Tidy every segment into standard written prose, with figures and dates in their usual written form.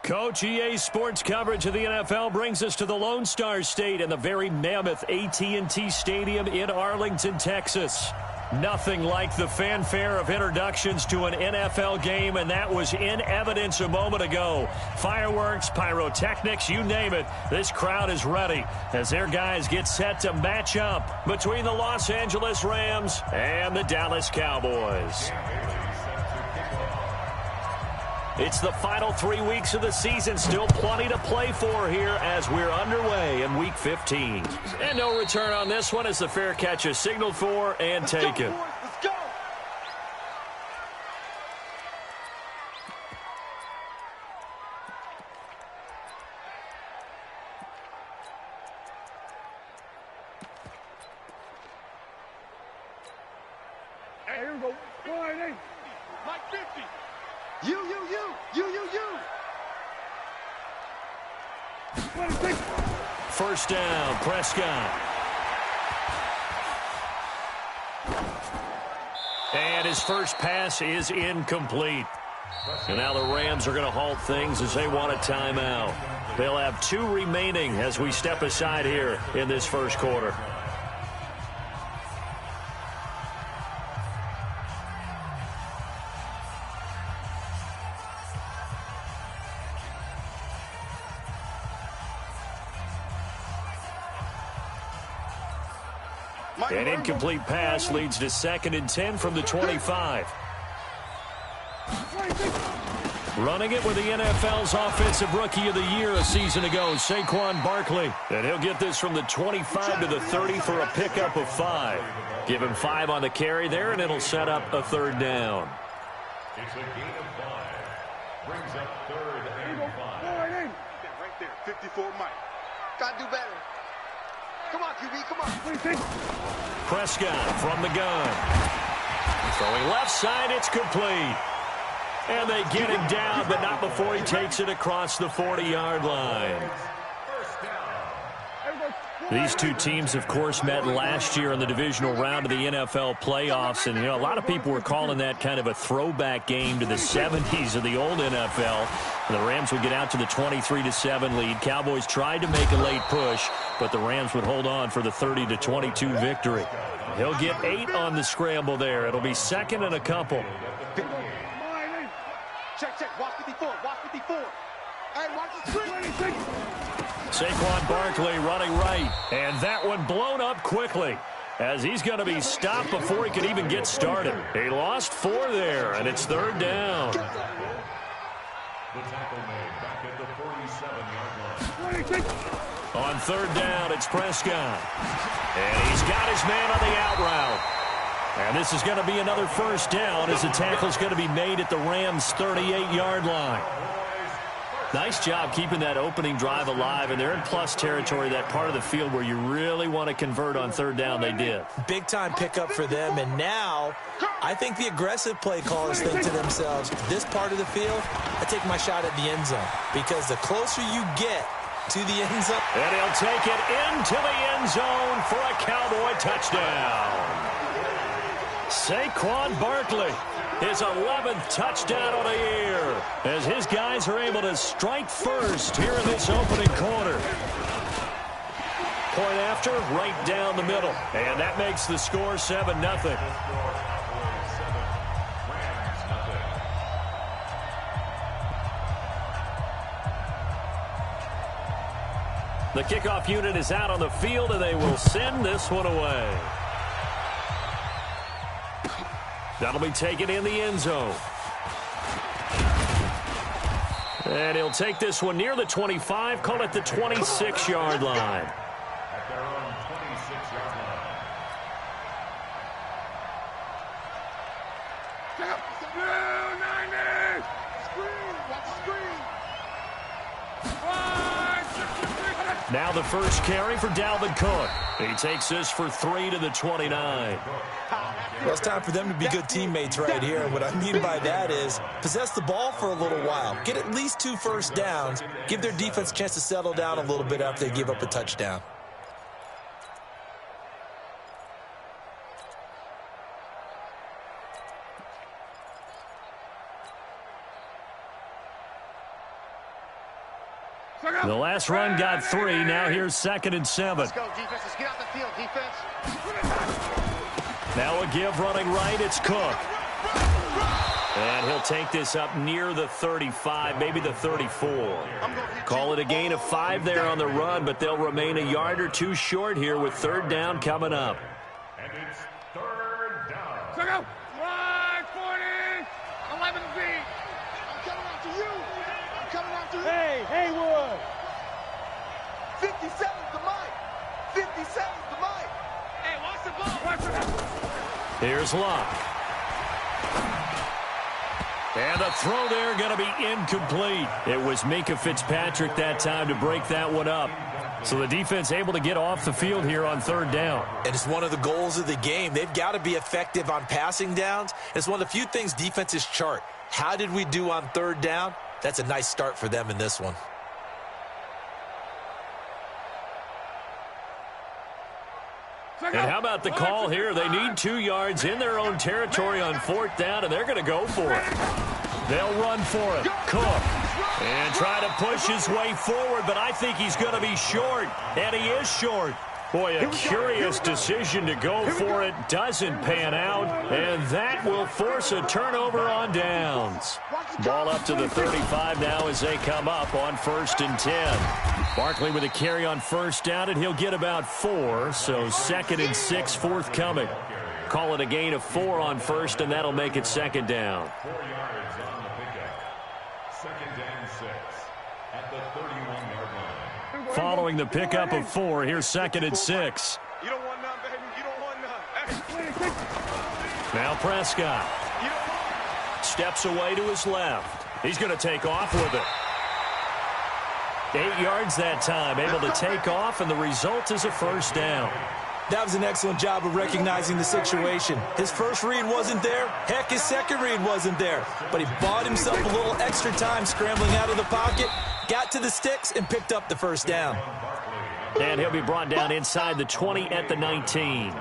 Coach, EA Sports coverage of the NFL brings us to the Lone Star State and the very mammoth AT&T Stadium in Arlington, Texas. Nothing like the fanfare of introductions to an NFL game, and that was in evidence a moment ago. Fireworks, pyrotechnics, you name it. This crowd is ready as their guys get set to match up between the Los Angeles Rams and the Dallas Cowboys. It's the final 3 weeks of the season. Still plenty to play for here as we're underway in Week 15. And no return on this one as the fair catch is signaled for and taken. Let's go. Hey, here we go. 180. Mike 50. You. 26. First down, Prescott. And his first pass is incomplete. And now the Rams are going to halt things as they want a timeout. They'll have 2 remaining as we step aside here in this first quarter. An incomplete pass leads to 2nd and 10 from the 25. Running it with the NFL's Offensive Rookie of the Year a season ago, Saquon Barkley. And he'll get this from the 25 to the 30 for a pickup of 5. Give him 5 on the carry there, and it'll set up a 3rd down. It's a gain of 5. Brings up 3rd and 5. Right there, 54 Mike. Gotta do better. Come on, QB, come on. Prescott from the gun. Throwing left side, it's complete. And they get him down, but not before he takes it across the 40-yard line. These two teams, of course, met last year in the divisional round of the NFL playoffs. And, a lot of people were calling that kind of a throwback game to the 70s of the old NFL. And the Rams would get out to the 23-7 lead. Cowboys tried to make a late push, but the Rams would hold on for the 30-22 victory. He'll get 8 on the scramble there. It'll be 2nd and a couple. Check. Watch 54. Hey, watch the screen. Saquon Barkley running right. And that one blown up quickly as he's going to be stopped before he could even get started. He lost 4 there, and it's 3rd down. The tackle made back at the 47-yard line. On 3rd down, it's Prescott. And he's got his man on the out route. And this is going to be another 1st down as the tackle's going to be made at the Rams' 38-yard line. Nice job keeping that opening drive alive, and they're in plus territory, that part of the field where you really want to convert on 3rd down. They did. Big-time pickup for them, and now I think the aggressive play callers think to themselves, this part of the field, I take my shot at the end zone, because the closer you get to the end zone. And he'll take it into the end zone for a Cowboy touchdown. Saquon Barkley, his 11th touchdown of the year, as his guys are able to strike first here in this opening quarter. Point after, right down the middle, and that makes the score 7-0. The kickoff unit is out on the field, and they will send this one away. That'll be taken in the end zone. And he'll take this one near the 25, call it the 26-yard line. At their own 26-yard line. Watch the screen. Now the first carry for Dalvin Cook. He takes this for 3 to the 29. Well, it's time for them to be good teammates right here. What I mean by that is possess the ball for a little while. Get at least 2 first downs. Give their defense a chance to settle down a little bit after they give up a touchdown. The last run got 3. Now here's 2nd and 7. Let's go, defense. Let's get out the field, defense. Now a give running right. It's Cook. And he'll take this up near the 35, maybe the 34. Call it a gain of 5 there on the run, but they'll remain a yard or 2 short here with 3rd down coming up. And it's 3rd down. Check out. 140. 11 feet. I'm coming after you. I'm coming after you. Hey, Haywood. 57's the mic. 57's the mic. Hey, watch the ball. Watch the ball. Here's Luck. And the throw there going to be incomplete. It was Minkah Fitzpatrick that time to break that one up. So the defense able to get off the field here on 3rd down. And it's one of the goals of the game. They've got to be effective on passing downs. It's one of the few things defenses chart. How did we do on 3rd down? That's a nice start for them in this one. And how about the call here? They need 2 yards in their own territory on 4th down, and they're going to go for it. They'll run for it. Cook. And try to push his way forward, but I think he's going to be short, and he is short. Boy, a curious decision to go for it. Doesn't pan out, and that will force a turnover on downs. Ball up to the 35 now as they come up on 1st and 10. Barkley with a carry on 1st down, and he'll get about 4, so 2nd and 6 forthcoming. Call it a gain of 4 on 1st, and that'll make it 2nd down. 4 yards on the pickup. 2nd and 6 at the 31-yard line. Following the pickup of 4, here's 2nd and 6. You don't want none, baby. You don't want none. Now Prescott steps away to his left. He's going to take off with it. 8 yards that time, able to take off, and the result is a 1st down. That was an excellent job of recognizing the situation. His first read wasn't there. Heck, his second read wasn't there. But he bought himself a little extra time scrambling out of the pocket, got to the sticks, and picked up the 1st down. And he'll be brought down inside the 20 at the 19.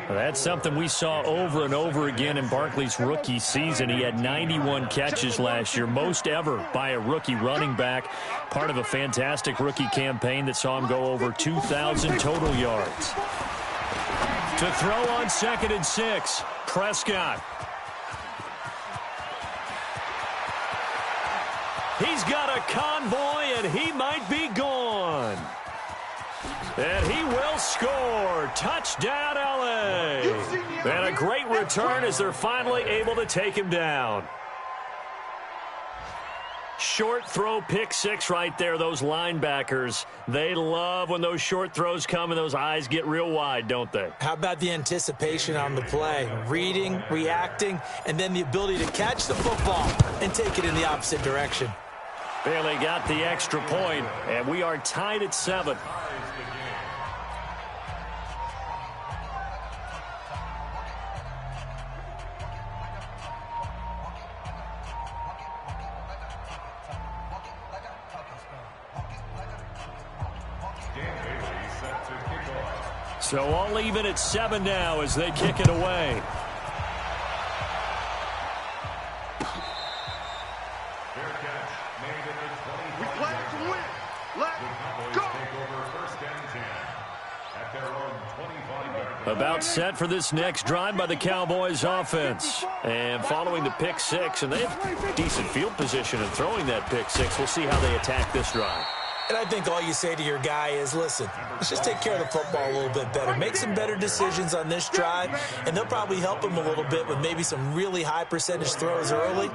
Well, that's something we saw over and over again in Barkley's rookie season. He had 91 catches last year, most ever by a rookie running back, part of a fantastic rookie campaign that saw him go over 2,000 total yards. To throw on 2nd and 6, Prescott. He's got a convoy, and he might be gone. And he will score. Touchdown, L.A. And a great return as they're finally able to take him down. Short throw, pick 6 right there. Those linebackers, they love when those short throws come and those eyes get real wide, don't they? How about the anticipation on the play? Reading, reacting, and then the ability to catch the football and take it in the opposite direction. Bailey got the extra point, and we are tied at 7. So all even at 7 now as they kick it away. We play to win. Let's go. About set for this next drive by the Cowboys offense. And following the pick 6, and they have decent field position in throwing that pick 6. We'll see how they attack this drive. And I think all you say to your guy is, listen, let's just take care of the football a little bit better. Make some better decisions on this drive, and they'll probably help him a little bit with maybe some really high percentage throws early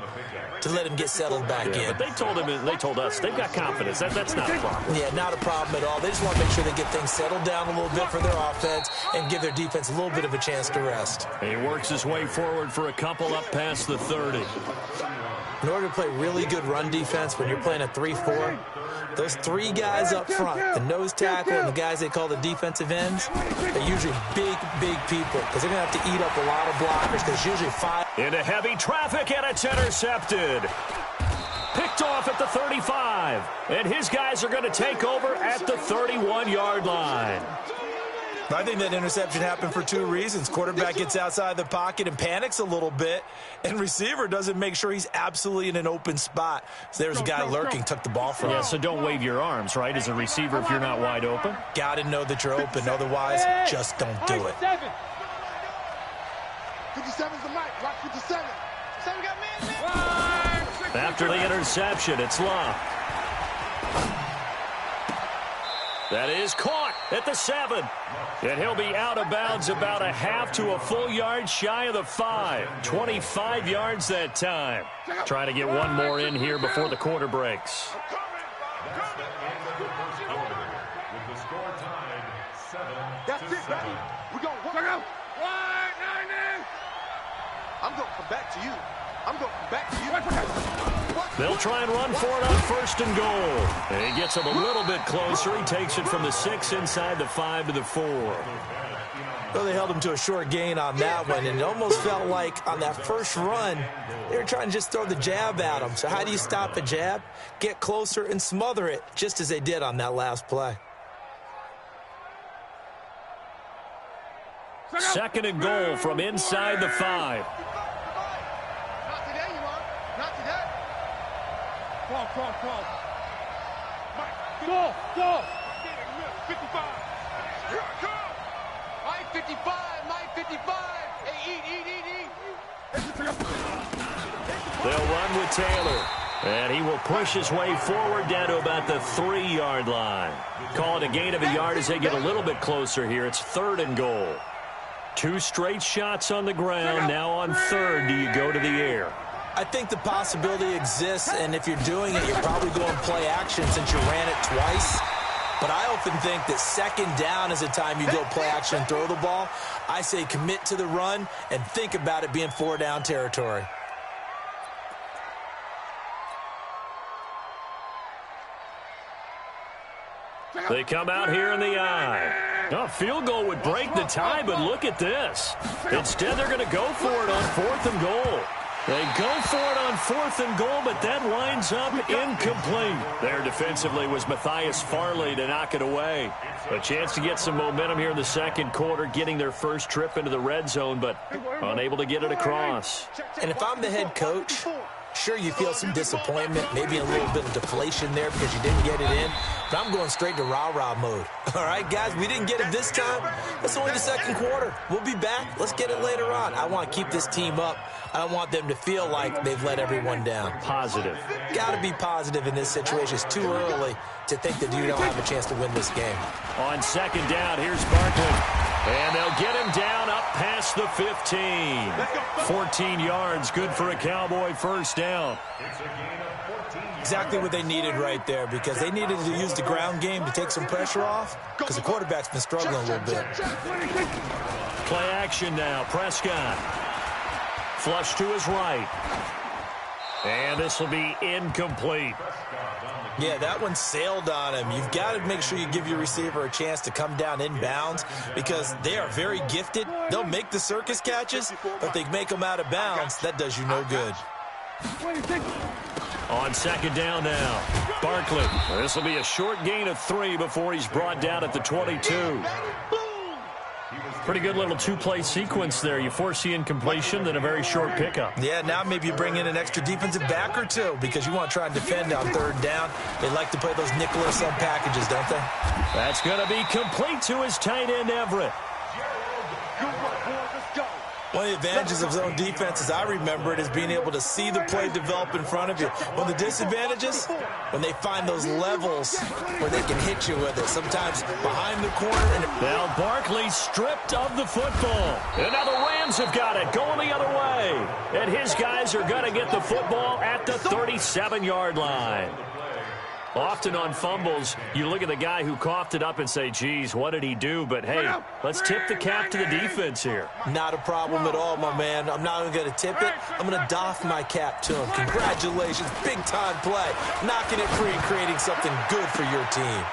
to let him get settled back in. But they told us they've got confidence. That's not a problem. Yeah, not a problem at all. They just want to make sure they get things settled down a little bit for their offense and give their defense a little bit of a chance to rest. He works his way forward for a couple up past the 30. In order to play really good run defense when you're playing a 3-4, those 3 guys up front, the nose tackle and the guys they call the defensive ends, they're usually big people because they're going to have to eat up a lot of blockers because usually 5. Into heavy traffic, and it's intercepted. Picked off at the 35, and his guys are going to take over at the 31-yard line. I think that interception happened for two reasons. Quarterback gets outside the pocket and panics a little bit, and receiver doesn't make sure he's absolutely in an open spot. So there's a guy lurking, took the ball from him. Yeah, so don't wave your arms, right, as a receiver if you're not wide open. Got to know that you're open. Otherwise, just don't do it. 57's the mic. Watch 57. 57 got man. After the interception, it's Love. That is caught at the 7. And he'll be out of bounds about a half to a full yard shy of the 5. 25 yards that time. Trying to get one more in here before the quarter breaks. That's it, baby. We're going to work out. I'm going to come back to you. I'm going to come back to you. They'll try and run for it on 1st and goal. And he gets him a little bit closer. He takes it from the 6 inside the 5 to the 4. Well, they held him to a short gain on that one, and it almost felt like on that first run, they were trying to just throw the jab at him. So how do you stop a jab? Get closer and smother it, just as they did on that last play. 2nd and goal from inside the 5. Not today, you are. Not today. Call. Go. 55. Here I come. My 55. Hey, eat. They'll run with Taylor. And he will push his way forward down to about the 3-yard line. Call it a gain of a yard as they get a little bit closer here. It's 3rd and goal. 2 straight shots on the ground. Now on 3rd, do you go to the air? I think the possibility exists, and if you're doing it, you're probably going play action since you ran it twice. But I often think that 2nd down is the time you go play action and throw the ball. I say commit to the run and think about it being 4-down territory. They come out here in the eye. A field goal would break the tie, but look at this. Instead, they're going to go for it on 4th and goal. They go for it on 4th and goal, but that winds up incomplete. There defensively was Matthias Farley to knock it away. A chance to get some momentum here in the 2nd quarter, getting their first trip into the red zone, but unable to get it across. And if I'm the head coach, sure, you feel some disappointment, maybe a little bit of deflation there because you didn't get it in. But I'm going straight to rah-rah mode. All right, guys, we didn't get it this time. It's only the 2nd quarter. We'll be back. Let's get it later on. I want to keep this team up. I don't want them to feel like they've let everyone down. Positive. Got to be positive in this situation. It's too early to think that you don't have a chance to win this game. On 2nd down, here's Barkley. And they'll get him down up past the 15. 14 yards, good for a Cowboy first down. Exactly what they needed right there, because they needed to use the ground game to take some pressure off, because the quarterback's been struggling a little bit. Play action now. Prescott. Flush to his right. And this will be incomplete. Yeah, that one sailed on him. You've got to make sure you give your receiver a chance to come down inbounds because they are very gifted. They'll make the circus catches, but they make them out of bounds. That does you no good. On 2nd down now, Barkley. This will be a short gain of 3 before he's brought down at the 22. Pretty good little 2-play sequence there. You force the incompletion, then a very short pickup. Yeah, now maybe you bring in an extra defensive back or two because you want to try and defend on 3rd down. They like to play those nickel or sub packages, don't they? That's going to be complete to his tight end, Everett. One of the advantages of zone defense, as I remember it, is being able to see the play develop in front of you. One of the disadvantages, when they find those levels where they can hit you with it, sometimes behind the corner. Now Barkley stripped of the football. And now the Rams have got it, going the other way. And his guys are going to get the football at the 37-yard line. Often on fumbles, you look at the guy who coughed it up and say, geez, what did he do? But, hey, let's tip the cap to the defense here. Not a problem at all, my man. I'm not even going to tip it. I'm going to doff my cap to him. Congratulations. Big-time play. Knocking it free and creating something good for your team.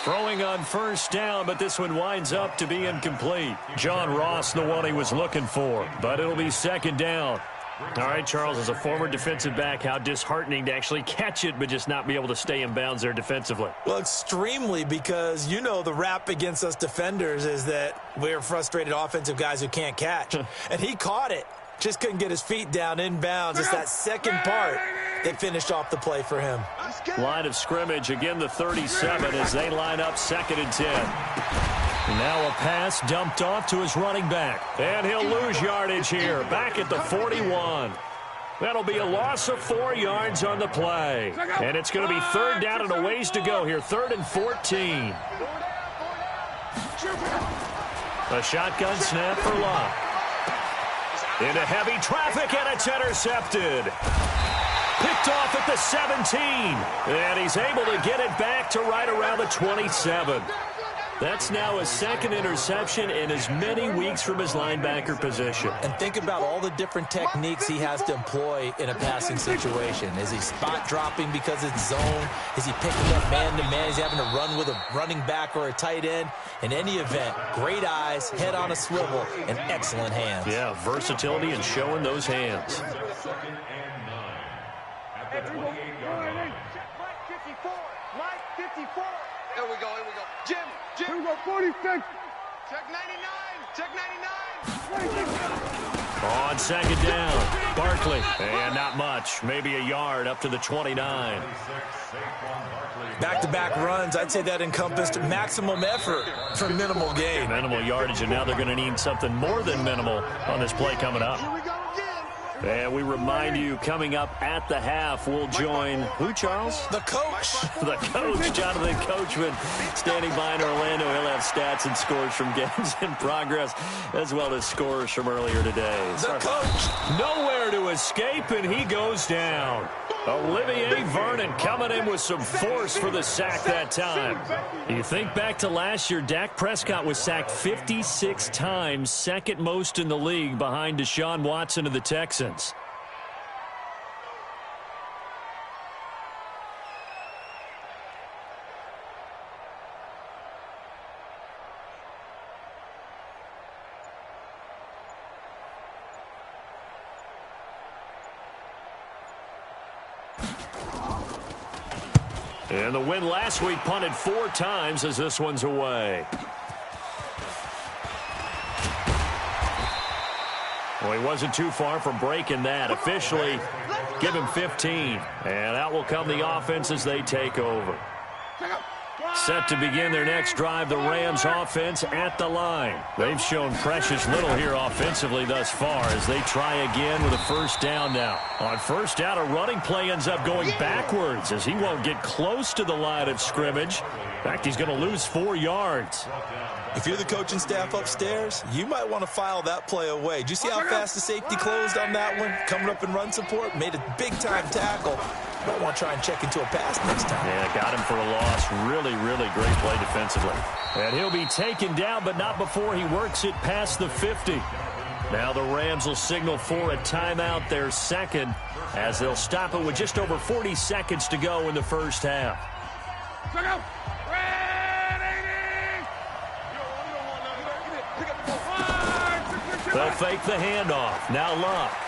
Throwing on 1st down, but this one winds up to be incomplete. John Ross, the one he was looking for, but it'll be 2nd down. All right, Charles, as a former defensive back, how disheartening to actually catch it but just not be able to stay in bounds there defensively. Well, extremely, because you know the rap against us defenders is that we're frustrated offensive guys who can't catch. And he caught it. Just couldn't get his feet down in bounds. It's that second part that finished off the play for him. Line of scrimmage, again the 37 as they line up 2nd and 10. Now a pass dumped off to his running back. And he'll lose yardage here, back at the 41. That'll be a loss of 4 yards on the play. And it's going to be 3rd down and a ways to go here, 3rd and 14. A shotgun snap for Locke. Into heavy traffic, and it's intercepted. Picked off at the 17. And he's able to get it back to right around the 27. That's now his 2nd interception in as many weeks from his linebacker position. And think about all the different techniques he has to employ in a passing situation. Is he spot dropping because it's zone? Is he picking up man-to-man? Is he having to run with a running back or a tight end? In any event, great eyes, head on a swivel, and excellent hands. Yeah, versatility and showing those hands. 2nd and 9 at the 28-yard line. Mike 54. Mike 54. Here we go. Jim. Here we go, 46. Check 99. Check 99. On 2nd down, Barkley. And not much, maybe a yard up to the 29. Back-to-back runs, I'd say that encompassed maximum effort for minimal gain. Minimal yardage, and now they're going to need something more than minimal on this play coming up. Here we go again. And we remind you, coming up at the half, we'll join who, Charles? The coach. The coach, Jonathan Coachman, standing by in Orlando. He'll have stats and scores from games in progress, as well as scores from earlier today. The coach. Nowhere to escape, and he goes down. Olivier Vernon coming in with some force for the sack that time. You think back to last year, Dak Prescott was sacked 56 times, 2nd most in the league behind Deshaun Watson of the Texans. And the win last week punted 4 times as this one's away. Well, he wasn't too far from breaking that. Officially, give him 15. And out will come the offense as they take over. Set to begin their next drive, the Rams offense at the line. They've shown precious little here offensively thus far as they try again with a 1st down now. On 1st down, a running play ends up going backwards as he won't get close to the line of scrimmage. In fact, he's going to lose 4 yards. If you're the coaching staff upstairs, you might want to file that play away. Did you see how fast the safety closed on that one? Coming up in run support, made a big-time tackle. Might want to try and check into a pass next time. Yeah, got him for a loss. Really, really great play defensively. And he'll be taken down, but not before he works it past the 50. Now the Rams will signal for a timeout, their 2nd, as they'll stop it with just over 40 seconds to go in the 1st half. They'll fake the handoff. Now Locke.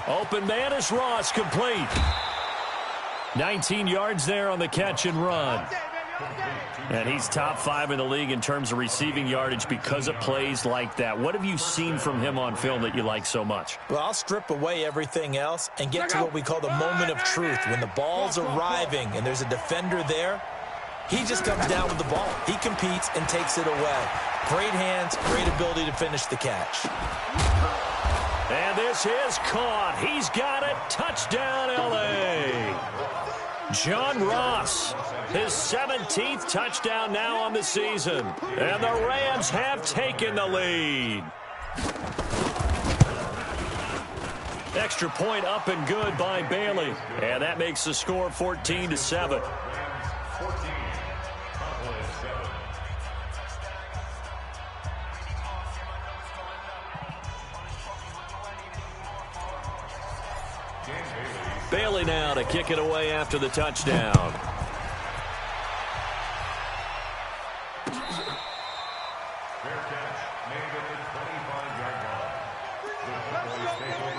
Open man is Ross, complete. 19 yards there on the catch and run. And he's top 5 in the league in terms of receiving yardage because of plays like that. What have you seen from him on film that you like so much? Well, I'll strip away everything else and get to what we call the moment of truth. When the ball's arriving and there's a defender there, he just comes down with the ball. He competes and takes it away. Great hands, great ability to finish the catch. And this is caught. He's got it. Touchdown, L.A. John Ross, his 17th touchdown now on the season. And the Rams have taken the lead. Extra point up and good by Bailey. And that makes the score 14-7. Bailey now to kick it away after the touchdown. Fair catch made at the 25-yard line. The Cowboys take over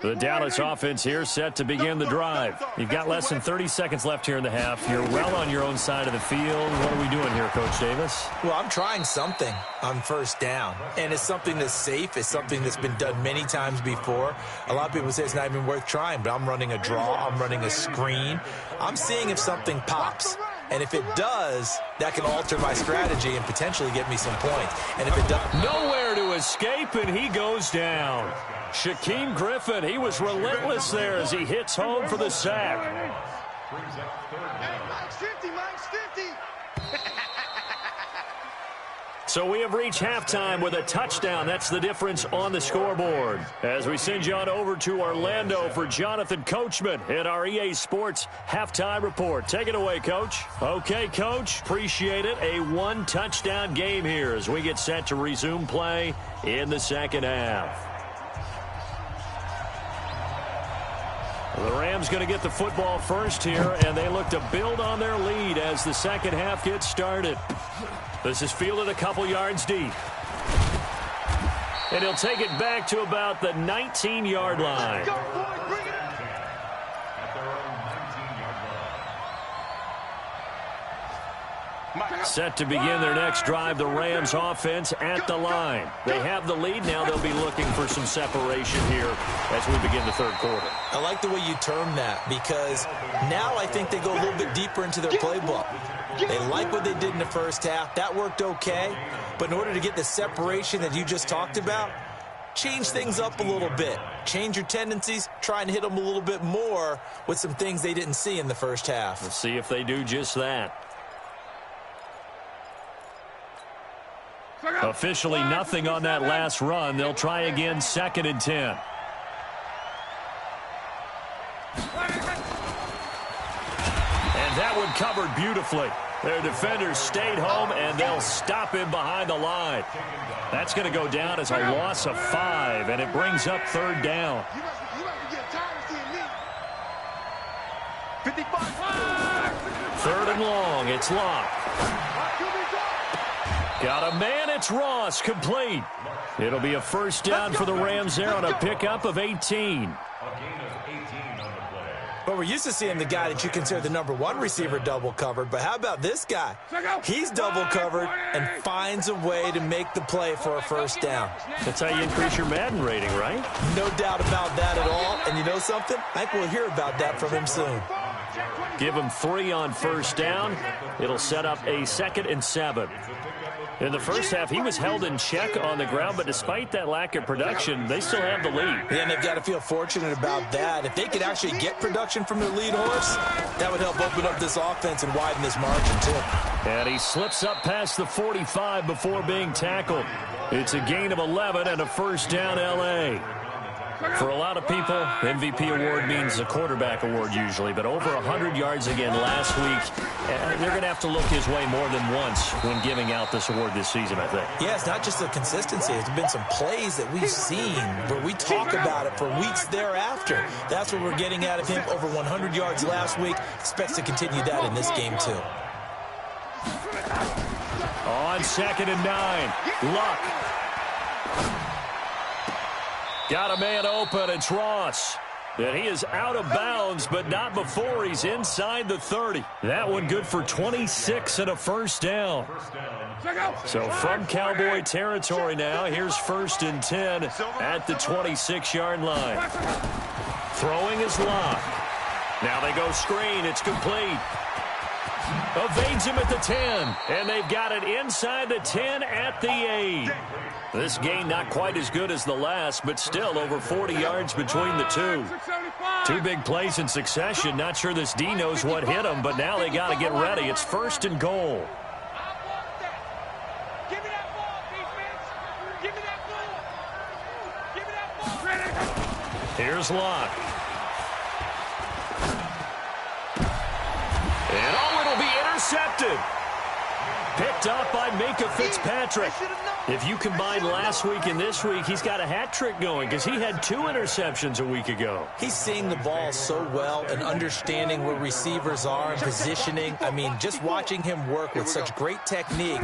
The Dallas offense here set to begin the drive. You've got less than 30 seconds left here in the half. You're well on your own side of the field. What are we doing here, Coach Davis? Well, I'm trying something on first down, and it's something that's safe. It's something that's been done many times before. A lot of people say it's not even worth trying, but I'm running a draw. I'm running a screen. I'm seeing if something pops. And if it does, that can alter my strategy and potentially get me some points. And if it does... Nowhere to escape, and he goes down. Shaquem Griffin, he was relentless there as he hits home for the sack. Mike's 50, Mike's 50. So we have reached halftime with a touchdown. That's the difference on the scoreboard. As we send you on over to Orlando for Jonathan Coachman in our EA Sports Halftime Report. Take it away, Coach. Okay, Coach, appreciate it. A one-touchdown game here as we get set to resume play in the second half. The Rams going to get the football first here, and they look to build on their lead as the second half gets started. This is fielded a couple yards deep. And he'll take it back to about the 19-yard line. Go, boy, bring it. At their own 19-yard line. Set to begin their next drive, the Rams offense at the line. They have the lead. Now they'll be looking for some separation here as we begin the third quarter. I like the way you term that because now I think they go a little bit deeper into their playbook. They like what they did in the first half. That worked okay. But in order to get the separation that you just talked about, change things up a little bit. Change your tendencies. Try and hit them a little bit more with some things they didn't see in the first half. Let's see if they do just that. Officially nothing on that last run. They'll try again, 2nd and 10. And that one covered beautifully. Their defenders stayed home, and they'll stop him behind the line. That's going to go down as a loss of 5, and it brings up 3rd down. You must get tired of seeing me. 55. 3rd and long. It's Locke. Got a man. It's Ross. Complete. It'll be a first down for the Rams there on a pickup of 18. A gain of 18 on the play. But we're used to seeing the guy that you consider the #1 receiver double covered. But how about this guy? He's double covered and finds a way to make the play for a first down. That's how you increase your Madden rating, right? No doubt about that at all. And you know something? I think we'll hear about that from him soon. Give him 3 on first down. It'll set up a 2nd and 7. In the first half, he was held in check on the ground, but despite that lack of production, they still have the lead. Yeah, and they've got to feel fortunate about that. If they could actually get production from their lead horse, that would help open up this offense and widen this margin, too. And he slips up past the 45 before being tackled. It's a gain of 11 and a first down, L.A. For a lot of people, MVP award means a quarterback award usually, but over 100 yards again last week. They're going to have to look his way more than once when giving out this award this season, I think. Yeah, it's not just the consistency. There's been some plays that we've seen where we talk about it for weeks thereafter. That's what we're getting out of him. Over 100 yards last week. Expects to continue that in this game, too. On 2nd and 9, Luck. Got a man open. It's Ross. And he is out of bounds, but not before he's inside the 30. That one good for 26 and a first down. So from Cowboy territory now, here's 1st and 10 at the 26-yard line. Throwing is Locke. Now they go screen. It's complete. Evades him at the 10. And they've got it inside the 10 at the 8. This gain not quite as good as the last, but still over 40 yards between the two. 2 big plays in succession. Not sure this D knows what hit him, but now they got to get ready. It's 1st and goal. Give me that ball, defense. Give me that ball. Give me that ball. Here's Locke. And it'll be intercepted. Picked up by Minka Fitzpatrick. If you combine last week and this week, he's got a hat trick going because he had 2 interceptions a week ago. He's seeing the ball so well and understanding where receivers are and positioning. I mean, just watching him work with such great technique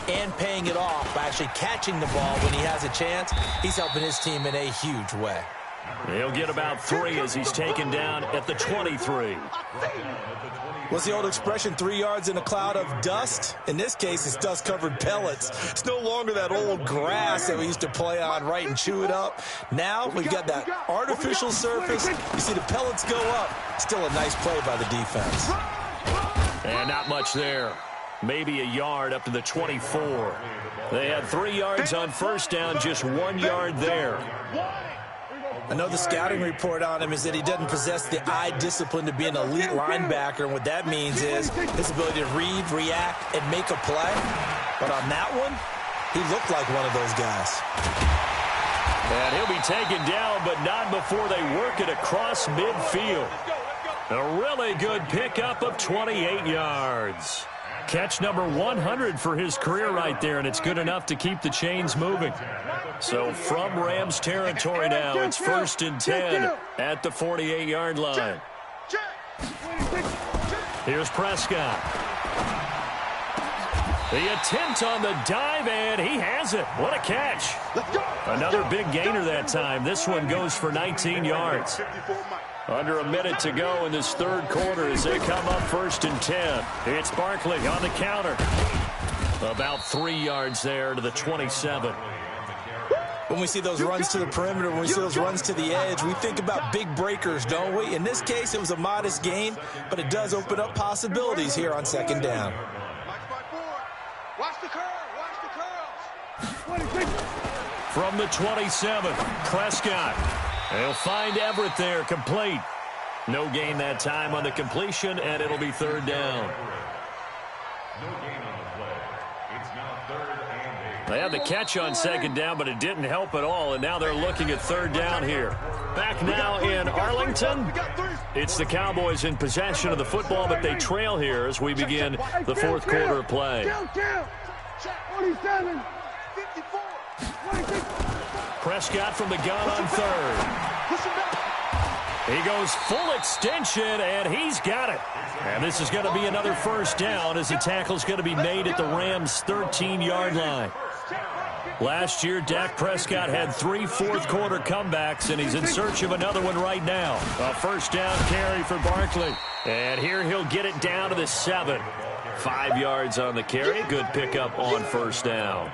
and paying it off by actually catching the ball when he has a chance, he's helping his team in a huge way. He'll get about 3 as he's taken down at the 23. What's the old expression, 3 yards in a cloud of dust? In this case, it's dust-covered pellets. It's no longer that old grass that we used to play on, right, and chew it up. Now we've got that artificial surface. You see the pellets go up. Still a nice play by the defense. And not much there. Maybe a yard up to the 24. They had 3 yards on first down, just 1 yard there. I know the scouting report on him is that he doesn't possess the eye discipline to be an elite linebacker, and what that means is his ability to read, react, and make a play. But on that one, he looked like one of those guys. And he'll be taken down, but not before they work it across midfield. A really good pickup of 28 yards. Catch number 100 for his career right there, and it's good enough to keep the chains moving. So from Rams territory now, it's 1st and 10 at the 48-yard line. Here's Prescott. The attempt on the dive, and he has it. What a catch. Another big gainer that time. This one goes for 19 yards. Under a minute to go in this third quarter as they come up 1st and 10. It's Barkley on the counter. About 3 yards there to the 27. When we see those runs to the perimeter, when we see those runs to the edge, we think about big breakers, don't we? In this case, it was a modest gain, but it does open up possibilities here on 2nd down. Watch the curl. Watch the curls. From the 27, Prescott. They'll find Everett there, complete. No gain that time on the completion, and it'll be 3rd down. No gain on the play. It's now 3rd and 8. They had the catch on 2nd down, but it didn't help at all, and now they're looking at 3rd down here. Back now in Arlington, it's the Cowboys in possession of the football, but they trail here as we begin the 4th quarter of play. 47, 54, 26. Prescott from the gun on 3rd. He goes full extension, and he's got it. And this is going to be another 1st down as the tackle's going to be made at the Rams' 13-yard line. Last year, Dak Prescott had 3 4th-quarter comebacks, and he's in search of another one right now. A 1st down carry for Barkley. And here he'll get it down to the 7. 5 yards on the carry. Good pickup on 1st down.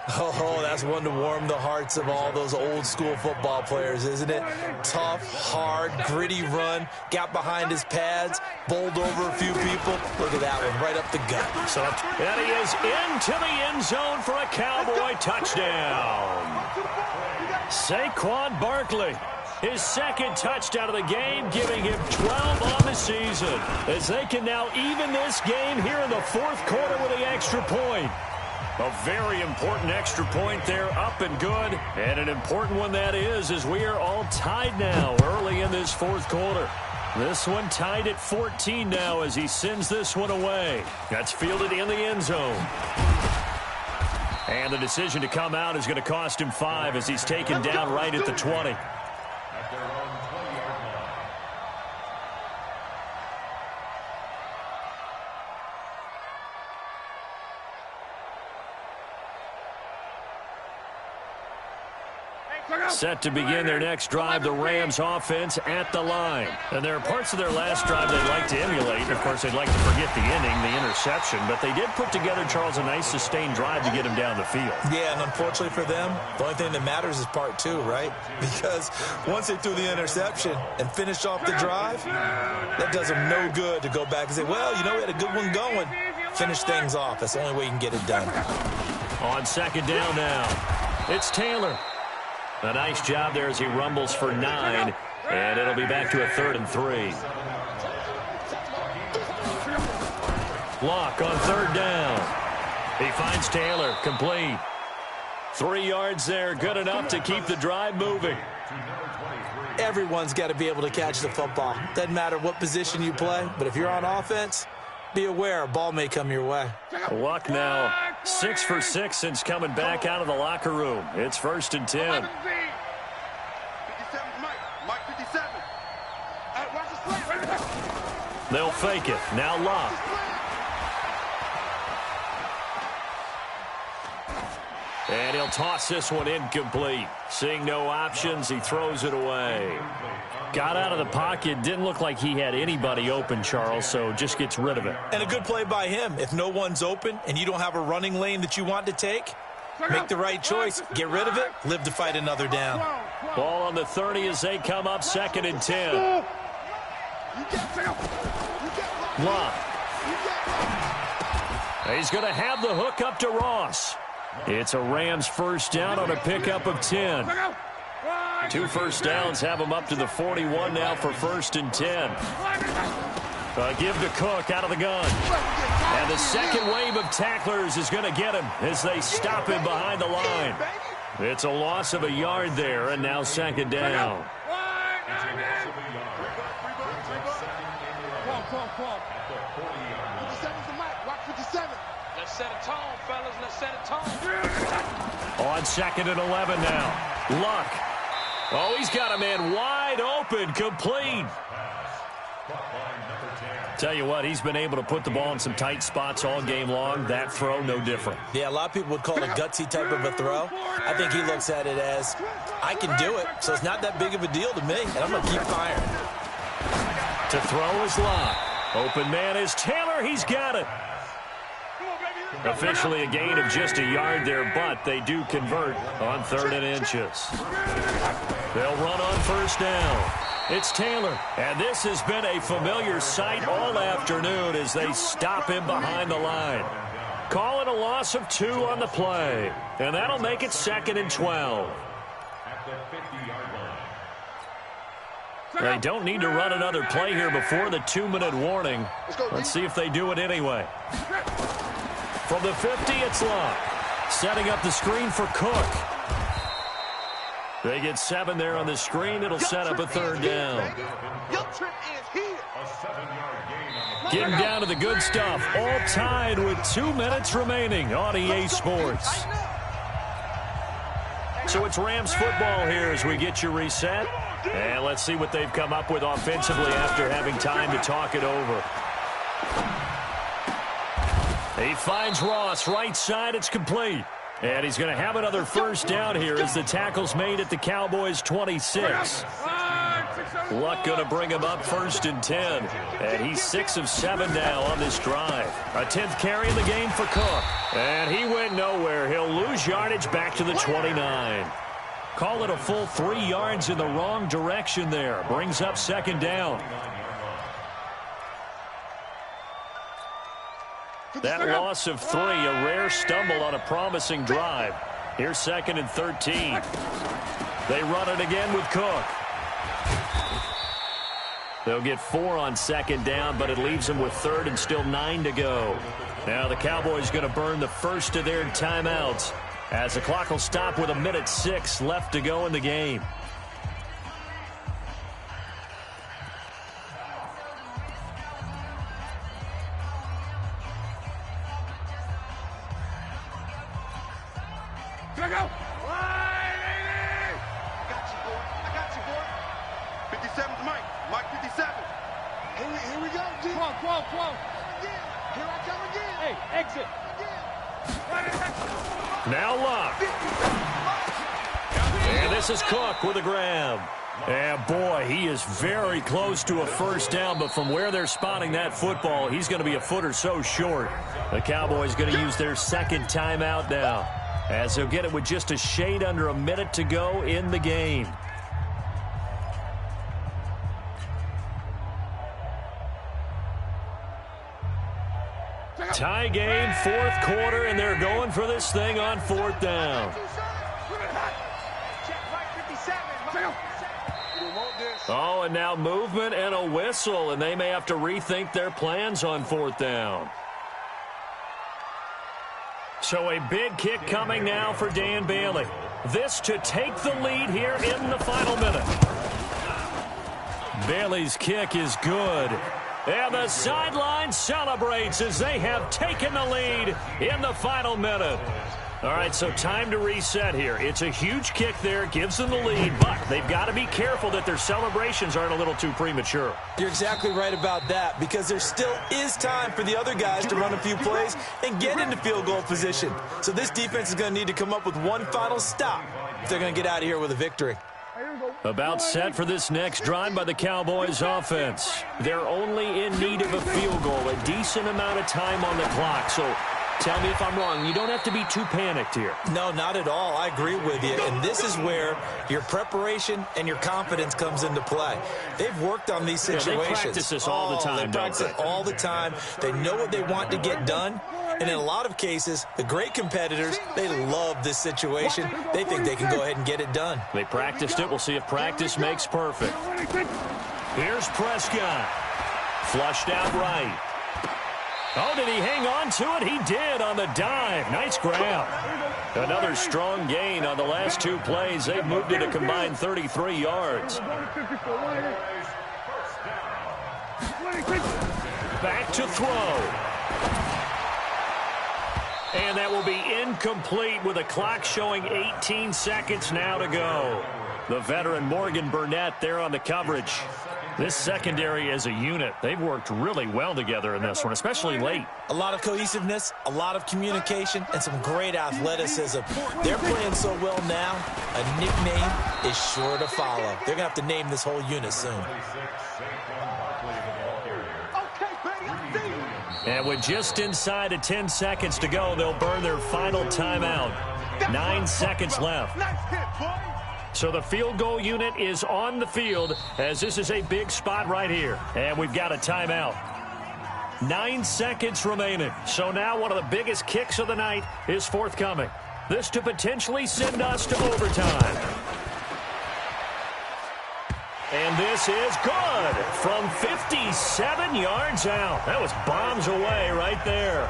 Oh, that's one to warm the hearts of all those old-school football players, isn't it? Tough, hard, gritty run, got behind his pads, bowled over a few people. Look at that one, right up the gut. And he is into the end zone for a Cowboy touchdown. Saquon Barkley, his 2nd touchdown of the game, giving him 12 on the season, as they can now even this game here in the 4th quarter with the extra point. A very important extra point there, up and good. And an important one that is, as we are all tied now early in this 4th quarter. This one tied at 14 now as he sends this one away. That's fielded in the end zone. And the decision to come out is going to cost him 5 as he's taken down right at the 20. At their own 20-yard line. Set to begin their next drive, the Rams offense at the line. And there are parts of their last drive they'd like to emulate. Of course, they'd like to forget the ending, the interception. But they did put together, Charles, a nice sustained drive to get him down the field. Yeah, and unfortunately for them, the only thing that matters is part 2, right? Because once they threw the interception and finished off the drive, that does them no good to go back and say, well, you know, we had a good one going. Finish things off. That's the only way you can get it done. On 2nd down now, it's Taylor. A nice job there as he rumbles for 9, and it'll be back to a 3rd and 3. Lock on 3rd down. He finds Taylor, complete. 3 yards there, good enough to keep the drive moving. Everyone's got to be able to catch the football. Doesn't matter what position you play, but if you're on offense, be aware a ball may come your way. Luck now 6 for 6 since coming back out of the locker room. It's 1st and 10. 57, Mike 57. Watch the slant. They'll fake it. Now Locke. And he'll toss this one incomplete. Seeing no options, he throws it away. Got out of the pocket. Didn't look like he had anybody open, Charles, so just gets rid of it. And a good play by him. If no one's open and you don't have a running lane that you want to take, make the right choice. Get rid of it. Live to fight another down. Ball on the 30 as they come up 2nd and 10. Love. He's going to have the hook up to Ross. It's a Rams first down on a pickup of 10. 2 first downs have him up to the 41 now for 1st and 10. Give to Cook out of the gun. And the second wave of tacklers is going to get him as they stop him behind the line. It's a loss of a yard there, and now 2nd down. Let's set a tone, fellas. Let's set a tone. On 2nd and 11 now. Luck. Oh, he's got a man wide open, complete. Tell you what, he's been able to put the ball in some tight spots all game long. That throw, no different. Yeah, a lot of people would call it a gutsy type of a throw. I think he looks at it as, I can do it, so it's not that big of a deal to me, and I'm going to keep firing. To throw is Luck. Open man is Taylor. He's got it. Officially a gain of just a yard there, but they do convert on 3rd and inches. They'll run on 1st down. It's Taylor, and this has been a familiar sight all afternoon as they stop him behind the line. Call it a loss of 2 on the play, and that'll make it 2nd and 12. They don't need to run another play here before the 2-minute warning. Let's see if they do it anyway. From the 50, it's Luck. Setting up the screen for Cook. They get 7 there on the screen. It'll set up a 3rd down. Getting down to the good stuff. All tied with 2 minutes remaining on EA Sports. So it's Rams football here as we get you reset. And let's see what they've come up with offensively after having time to talk it over. He finds Ross right side. It's complete. And he's going to have another first down here as the tackle's made at the Cowboys' 26. Luck going to bring him up 1st and 10. And he's 6 of 7 now on this drive. A 10th carry in the game for Cook. And he went nowhere. He'll lose yardage back to the 29. Call it a full 3 yards in the wrong direction there. Brings up 2nd down. That loss of 3, a rare stumble on a promising drive. Here's 2nd and 13. They run it again with Cook. They'll get 4 on 2nd down, but it leaves them with 3rd and still 9 to go. Now the Cowboys going to burn the first of their timeouts as the clock will stop with 1:06 left to go in the game. Can I go? 57's Mike. Mike 57. Here we go, G. 12. Here I come again. Hey, exit. Now Luck. And this is Cook with a grab. And boy, he is very close to a first down, but from where they're spotting that football, he's going to be a foot or so short. The Cowboys going to use their 2nd timeout now, as they'll get it with just a shade under a minute to go in the game. Tie game, 4th quarter, and they're going for this thing on 4th down. Oh, and now movement and a whistle, and they may have to rethink their plans on 4th down. So a big kick coming now for Dan Bailey. This to take the lead here in the final minute. Bailey's kick is good. And the sideline celebrates as they have taken the lead in the final minute. All right, so time to reset here. It's a huge kick there, gives them the lead, but they've got to be careful that their celebrations aren't a little too premature. You're exactly right about that, because there still is time for the other guys to run a few plays and get into field goal position. So this defense is going to need to come up with one final stop if they're going to get out of here with a victory. About set for this next drive by the Cowboys offense. They're only in need of a field goal, a decent amount of time on the clock. So tell me if I'm wrong. You don't have to be too panicked here. No, not at all. I agree with you. And this is where your preparation and your confidence comes into play. They've worked on these situations. They practice this all the time, They practice it all the time. They know what they want to get done. And in a lot of cases, the great competitors, they love this situation. They think they can go ahead and get it done. They practiced it. We'll see if practice makes perfect. Here's Prescott. Flushed out right. Oh, did he hang on to it? He did on the dive. Nice grab. Another strong gain on the last two plays. They've moved it a combined 33 yards. Back to throw. And that will be incomplete with a clock showing 18 seconds now to go. The veteran Morgan Burnett there on the coverage. This secondary as a unit, they've worked really well together in this one, especially late. A lot of cohesiveness, a lot of communication, and some great athleticism. They're playing so well now, a nickname is sure to follow. They're going to have to name this whole unit soon. And with just inside of 10 seconds to go, they'll burn their final timeout. 9 seconds left. So the field goal unit is on the field as this is a big spot right here. And we've got a timeout. 9 seconds remaining. So now one of the biggest kicks of the night is forthcoming. This to potentially send us to overtime. And this is good from 57 yards out. That was bombs away right there.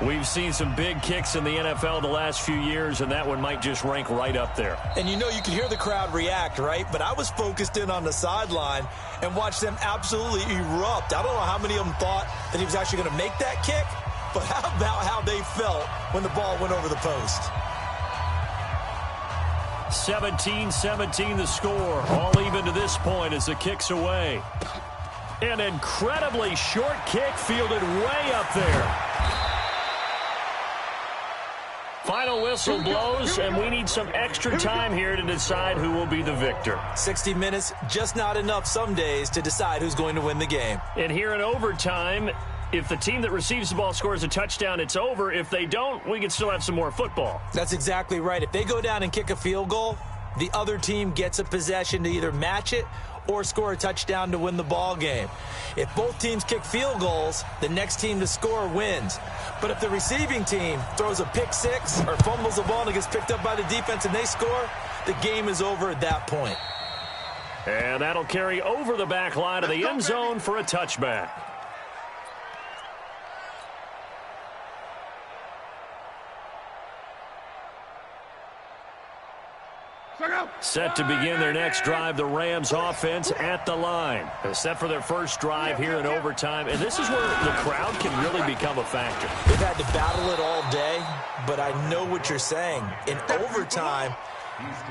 We've seen some big kicks in the NFL the last few years, and that one might just rank right up there. And you know, you can hear the crowd react, right? But I was focused in on the sideline and watched them absolutely erupt. I don't know how many of them thought that he was actually going to make that kick, but how about how they felt when the ball went over the post? 17-17 the score, all even to this point as the kick's away. An incredibly short kick fielded way up there. Final whistle blows, and we need some extra time here to decide who will be the victor. 60 minutes, just not enough some days to decide who's going to win the game. And here in overtime, if the team that receives the ball scores a touchdown, it's over. If they don't, we can still have some more football. That's exactly right. If they go down and kick a field goal, the other team gets a possession to either match it or score a touchdown to win the ball game. If both teams kick field goals, the next team to score wins. But if the receiving team throws a pick six or fumbles the ball and it gets picked up by the defense and they score, the game is over at that point. And that'll carry over the back line of the end zone for a touchback. Set to begin their next drive, the Rams offense at the line. Set for their first drive here in overtime. And this is where the crowd can really become a factor. They've had to battle it all day, but I know what you're saying. In overtime,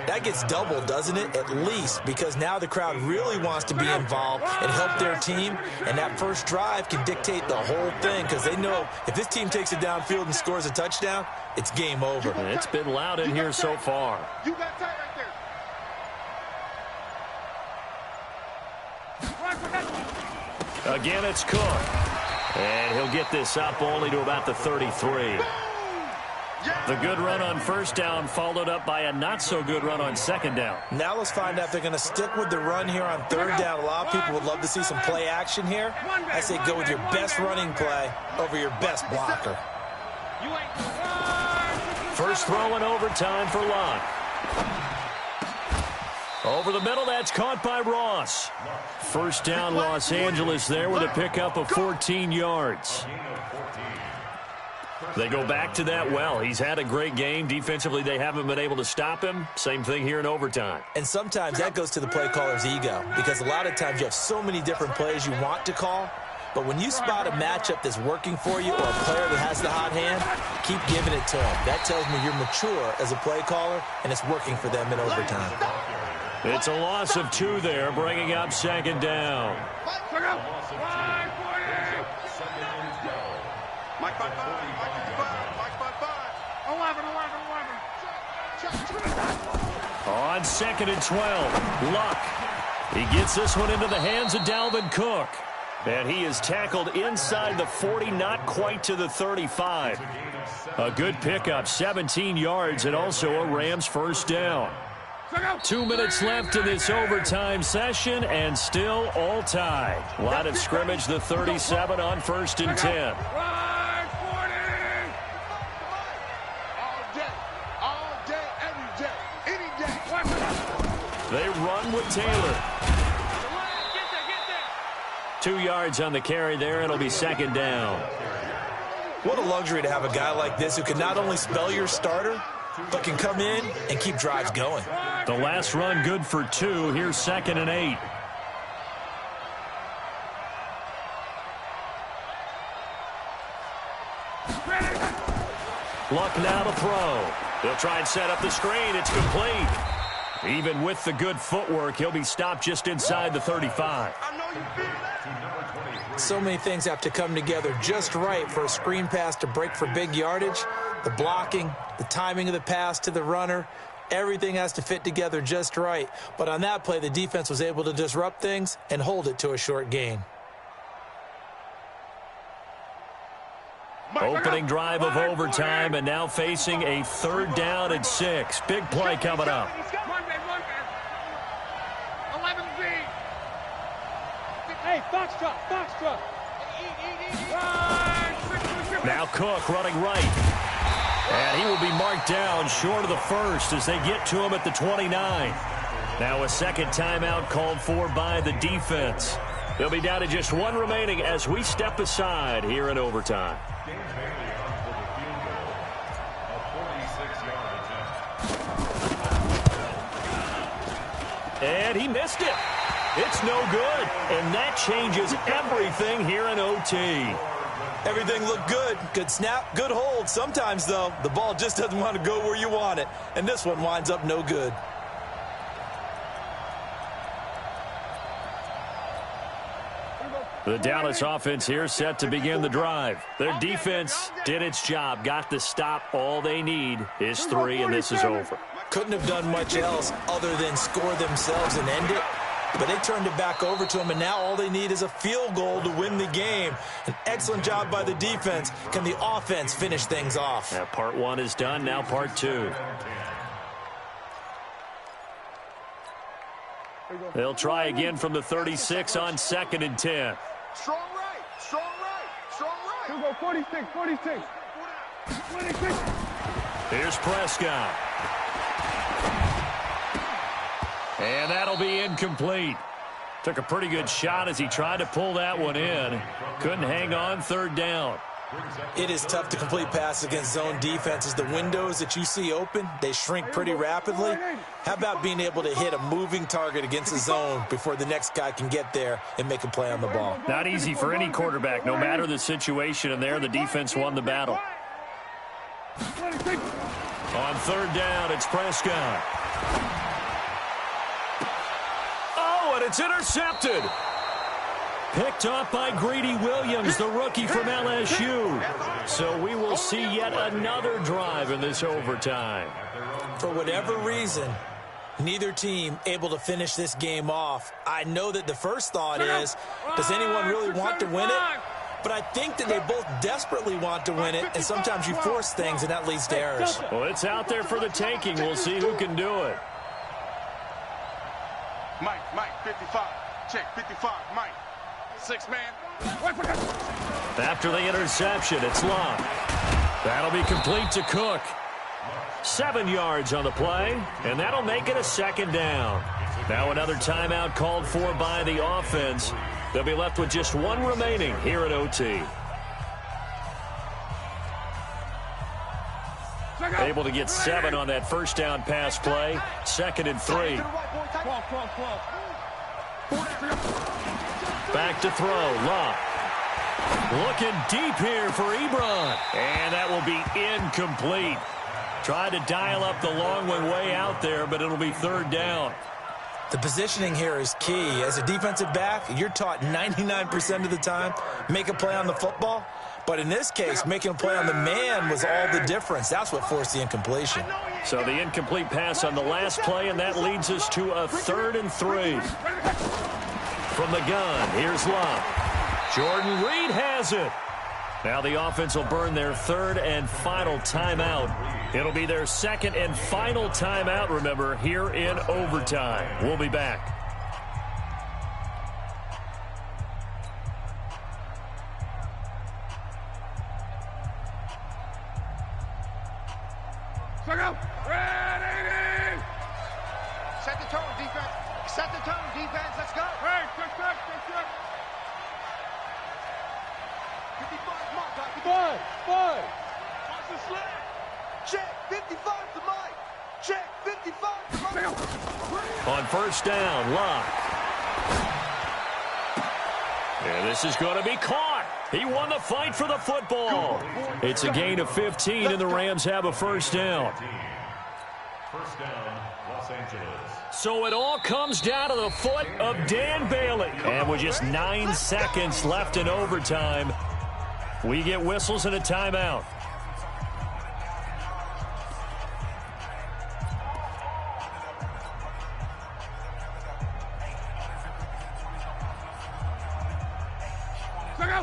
that gets doubled, doesn't it? At least, because now the crowd really wants to be involved and help their team. And that first drive can dictate the whole thing because they know if this team takes it downfield and scores a touchdown, it's game over. And it's been loud in here so far. You got tight right there. Again, it's Cook. And he'll get this up only to about the 33. The good run on first down followed up by a not-so-good run on second down. Now let's find out if they're going to stick with the run here on third down. A lot of people would love to see some play action here. I say go with your best running play over your best blocker. First throw in overtime for Locke. Over the middle, that's caught by Ross. First down, Los Angeles there with a pickup of 14 yards. They go back to that well. He's had a great game. Defensively, they haven't been able to stop him. Same thing here in overtime. And sometimes that goes to the play caller's ego because a lot of times you have so many different plays you want to call, But when you spot a matchup that's working for you or a player that has the hot hand, keep giving it to them. That tells me you're mature as a play caller, and it's working for them in overtime. It's a loss of 2 there, bringing up second down. Mike 5-5, Mike 55, Mike 5-5. 11. On 2nd and 12, Luck. He gets this one into the hands of Dalvin Cook. And he is tackled inside the 40, not quite to the 35. A good pickup, 17 yards, and also a Rams first down. 2 minutes left in this overtime session, and still all tied. Line of scrimmage, the 37 on 1st and 10. They run with Taylor. 2 yards on the carry there. It'll be second down. What a luxury to have a guy like this who can not only spell your starter, but can come in and keep drives going. The last run good for 2. Here's 2nd and 8. Luck now to throw. He'll try and set up the screen. It's complete. Even with the good footwork, he'll be stopped just inside the 35. So many things have to come together just right for a screen pass to break for big yardage. The blocking, the timing of the pass to the runner, everything has to fit together just right. But on that play, the defense was able to disrupt things and hold it to a short gain. Opening drive of overtime, and now facing a 3rd down and 6. Big play coming up. 11Z. Hey, Foxtrot. Now Cook running right. And he will be marked down short of the 1st as they get to him at the 29. Now a second timeout called for by the defense. They'll be down to just 1 remaining as we step aside here in overtime. And he missed it. It's no good. And that changes everything here in OT. Everything looked good. Good snap, good hold. Sometimes, though, the ball just doesn't want to go where you want it. And this one winds up no good. The Dallas offense here set to begin the drive. Their defense did its job, got the stop. All they need is 3, and this is over. Couldn't have done much else other than score themselves and end it. But they turned it back over to them, and now all they need is a field goal to win the game. An excellent job by the defense. Can the offense finish things off? Now part 1 is done. Now part 2. They'll try again from the 36 on 2nd and 10. Strong right. He'll go 46. Here's Prescott. And that'll be incomplete. Took a pretty good shot as he tried to pull that one in. Couldn't hang on 3rd down. It is tough to complete passes against zone defenses. The windows that you see open, they shrink pretty rapidly. How about being able to hit a moving target against the zone before the next guy can get there and make a play on the ball? Not easy for any quarterback, no matter the situation, and there the defense won the battle. On 3rd down, it's Prescott. Oh, and it's intercepted. Picked off by Greedy Williams, the rookie from LSU. So we will see yet another drive in this overtime. For whatever reason, neither team able to finish this game off. I know that the first thought is, does anyone really want to win it? But I think that they both desperately want to win it, and sometimes you force things, and that leads to errors. Well, it's out there for the taking. We'll see who can do it. Mike, 55. Check, 55, Mike. 6 man. After the interception, it's Luck. That'll be complete to Cook. 7 yards on the play, and that'll make it a 2nd down. Now another timeout called for by the offense. They'll be left with just 1 remaining here at OT. Able to get 7 on that first down pass play. 2nd and 3. Back to throw. Luck. Looking deep here for Ebron. And that will be incomplete. Tried to dial up the long one way out there, but it'll be third down. The positioning here is key. As a defensive back, you're taught 99% of the time, make a play on the football. But in this case, making a play on the man was all the difference. That's what forced the incompletion. So the incomplete pass on the last play, and that leads us to a 3rd and 3. From the gun, here's Love. Jordan Reed has it. Now the offense will burn their 3rd and final timeout. It'll be their 2nd and final timeout, remember, here in overtime. We'll be back. Ready! Set the tone, defense. Set the tone, defense. Let's go. Hey, check. 55, mark, guys. 5. Watch the slam. Check, 55 to Mike. Check, 55 to Mike. On first down, Locke. And this is going to be caught. He won the fight for the football. It's a gain of 15, and the Rams have a first down. First down, Los Angeles. So it all comes down to the foot of Dan Bailey. And with just 9 seconds left in overtime, we get whistles and a timeout.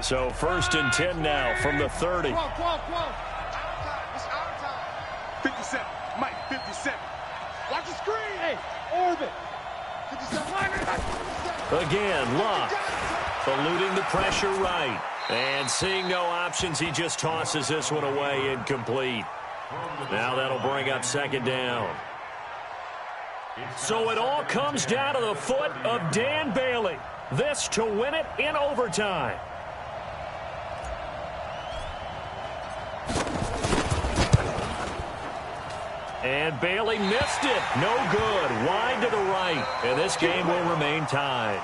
So 1st and 10 now from the 30. It's our time. 57, Mike, 57. Watch the screen. Hey, orbit. 57. Again, Locke. Eluding the pressure right. And seeing no options, he just tosses this one away, incomplete. Now that'll bring up 2nd down. So it all comes down to the foot of Dan Bailey. This to win it in overtime. And Bailey missed it. No good. Wide to the right. And this game will remain tied.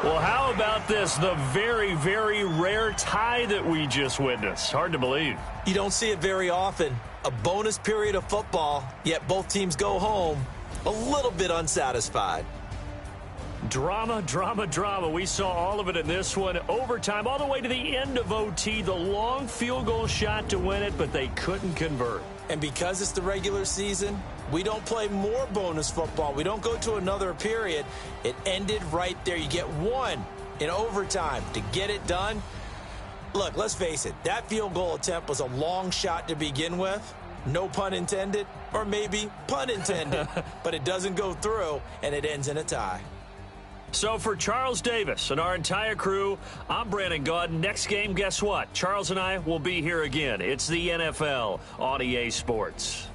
Well, how about this? The very, very rare tie that we just witnessed. Hard to believe. You don't see it very often. A bonus period of football, yet both teams go home a little bit unsatisfied. Drama, drama, drama. We saw all of it in this one. Overtime, all the way to the end of OT. The long field goal shot to win it, but they couldn't convert. And because it's the regular season, we don't play more bonus football. We don't go to another period. It ended right there. You get one in overtime to get it done. Look, let's face it. That field goal attempt was a long shot to begin with. No pun intended, or maybe pun intended. But it doesn't go through, and it ends in a tie. So for Charles Davis and our entire crew, I'm Brandon Gaudin. Next game, guess what? Charles and I will be here again. It's the NFL on EA Sports.